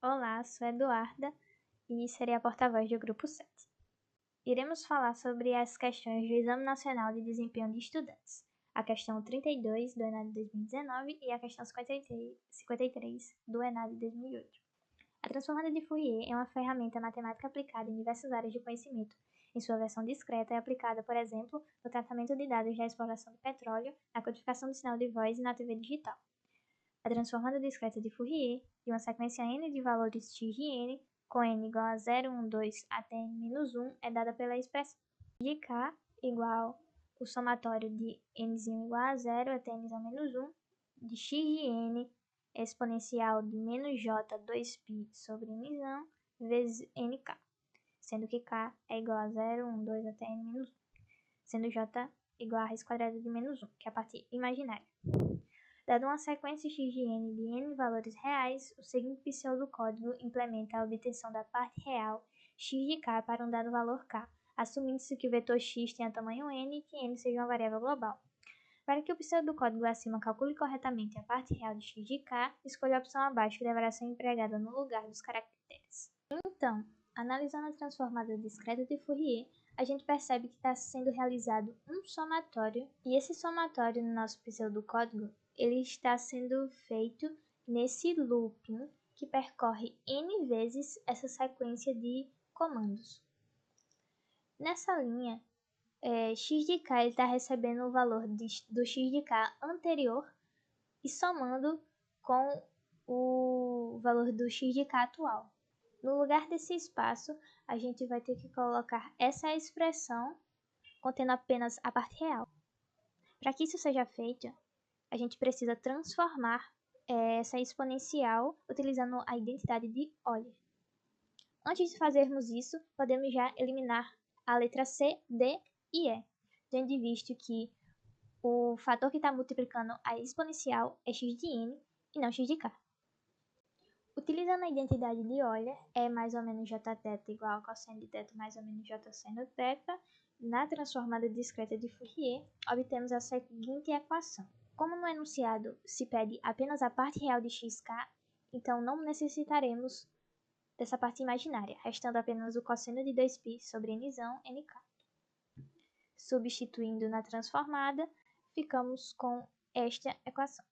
Olá, sou Eduarda e serei a porta-voz do Grupo 7. Iremos falar sobre as questões do Exame Nacional de Desempenho de Estudantes, a questão 32 do ENAD 2019 e a questão 53 do ENAD 2008. A transformada de Fourier é uma ferramenta matemática aplicada em diversas áreas de conhecimento. Em sua versão discreta, é aplicada, por exemplo, no tratamento de dados da exploração do petróleo, na codificação do sinal de voz e na TV digital. A transformada discreta de Fourier, de uma sequência n de valores x de n, com n igual a 0, 1, 2 até n-1, é dada pela expressão de k igual o somatório de n igual a 0 até n-1 de x de n exponencial de menos j 2π sobre n vezes nk, sendo que k é igual a 0, 1, 2 até n-1, sendo j igual a raiz quadrada de menos 1, que é a parte imaginária. Dada uma sequência x de n valores reais, o seguinte pseudocódigo implementa a obtenção da parte real x de k para um dado valor k, assumindo-se que o vetor x tenha tamanho n e que n seja uma variável global. Para que o pseudocódigo acima calcule corretamente a parte real de x de k, escolha a opção abaixo que deverá ser empregada no lugar dos caracteres. Então, analisando a transformada discreta de Fourier, a gente percebe que está sendo realizado um somatório, e esse somatório no nosso pseudocódigo ele está sendo feito nesse looping que percorre n vezes essa sequência de comandos. Nessa linha, x de k está recebendo o valor do x de k anterior e somando com o valor do x de k atual. No lugar desse espaço, a gente vai ter que colocar essa expressão contendo apenas a parte real. Para que isso seja feito, a gente precisa transformar essa exponencial utilizando a identidade de Euler. Antes de fazermos isso, podemos já eliminar a letra C, D e E, tendo visto que o fator que está multiplicando a exponencial é x de n e não x de k. Utilizando a identidade de Euler, é mais ou menos jθ igual a cosseno de θ mais ou menos j seno θ, na transformada discreta de Fourier, obtemos a seguinte equação. Como no enunciado se pede apenas a parte real de xk, então não necessitaremos dessa parte imaginária, restando apenas o cosseno de 2π sobre nk. Substituindo na transformada, ficamos com esta equação.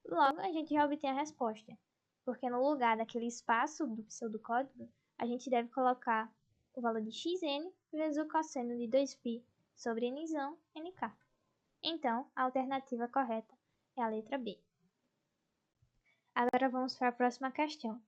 Logo, a gente já obtém a resposta, porque no lugar daquele espaço do pseudocódigo, a gente deve colocar o valor de xn vezes o cosseno de 2π sobre nk. Então, a alternativa correta é a letra B. Agora vamos para a próxima questão.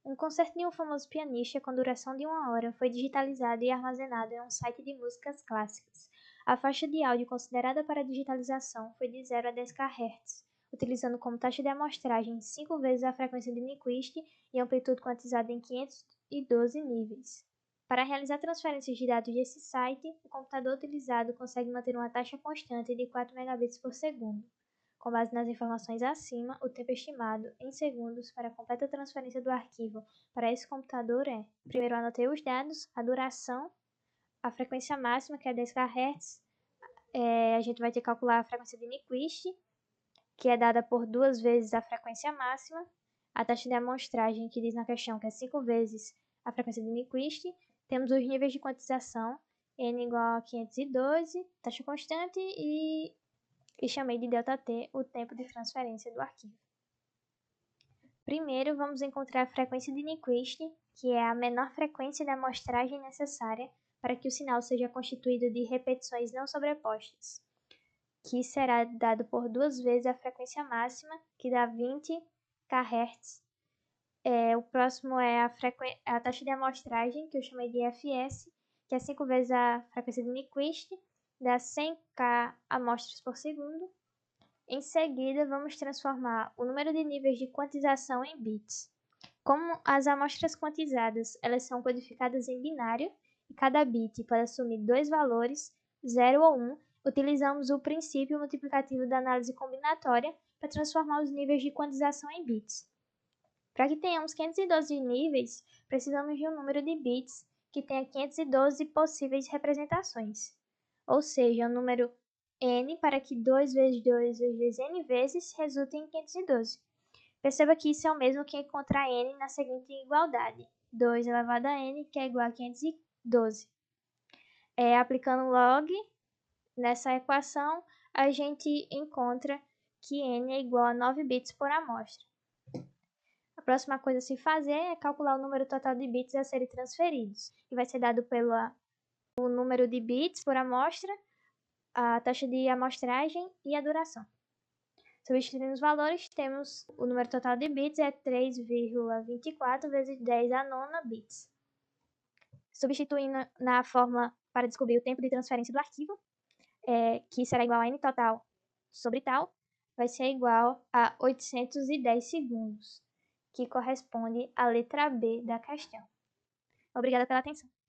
Um concerto de um famoso pianista com duração de 1 hora foi digitalizado e armazenado em um site de músicas clássicas. A faixa de áudio considerada para digitalização foi de 0 a 10 kHz, utilizando como taxa de amostragem 5 vezes a frequência de Nyquist e amplitude quantizada em 512 níveis. Para realizar transferências de dados desse site, o computador utilizado consegue manter uma taxa constante de 4 megabits por segundo. Com base nas informações acima, o tempo estimado em segundos para a completa transferência do arquivo para esse computador é: primeiro anotei os dados, a duração, a frequência máxima, que é 10 kHz, a gente vai ter que calcular a frequência de Nyquist, que é dada por 2 vezes a frequência máxima, a taxa de amostragem, que diz na questão que é 5 vezes a frequência de Nyquist, temos os níveis de quantização, n igual a 512, taxa constante, e chamei de ΔT o tempo de transferência do arquivo. Primeiro, vamos encontrar a frequência de Nyquist, que é a menor frequência de amostragem necessária para que o sinal seja constituído de repetições não sobrepostas, que será dado por 2 vezes a frequência máxima, que dá 20 kHz. O próximo é a taxa de amostragem, que eu chamei de fs, que é 5 vezes a frequência de Nyquist, dá 100k amostras por segundo. Em seguida, vamos transformar o número de níveis de quantização em bits. Como as amostras quantizadas elas são codificadas em binário e cada bit pode assumir 2 valores, 0 ou 1, utilizamos o princípio multiplicativo da análise combinatória para transformar os níveis de quantização em bits. Para que tenhamos 512 níveis, precisamos de um número de bits que tenha 512 possíveis representações, ou seja, o número n para que 2 vezes 2 vezes n vezes resulte em 512. Perceba que isso é o mesmo que encontrar n na seguinte igualdade. 2 elevado a n, que é igual a 512. Aplicando log nessa equação, a gente encontra que n é igual a 9 bits por amostra. A próxima coisa a se fazer é calcular o número total de bits a serem transferidos, que vai ser dado pelo número de bits por amostra, a taxa de amostragem e a duração. Substituindo os valores, temos o número total de bits é 3,24 vezes 10 a nona bits. Substituindo na fórmula para descobrir o tempo de transferência do arquivo, que será igual a n total sobre tal, vai ser igual a 810 segundos, que corresponde à letra B da questão. Obrigada pela atenção.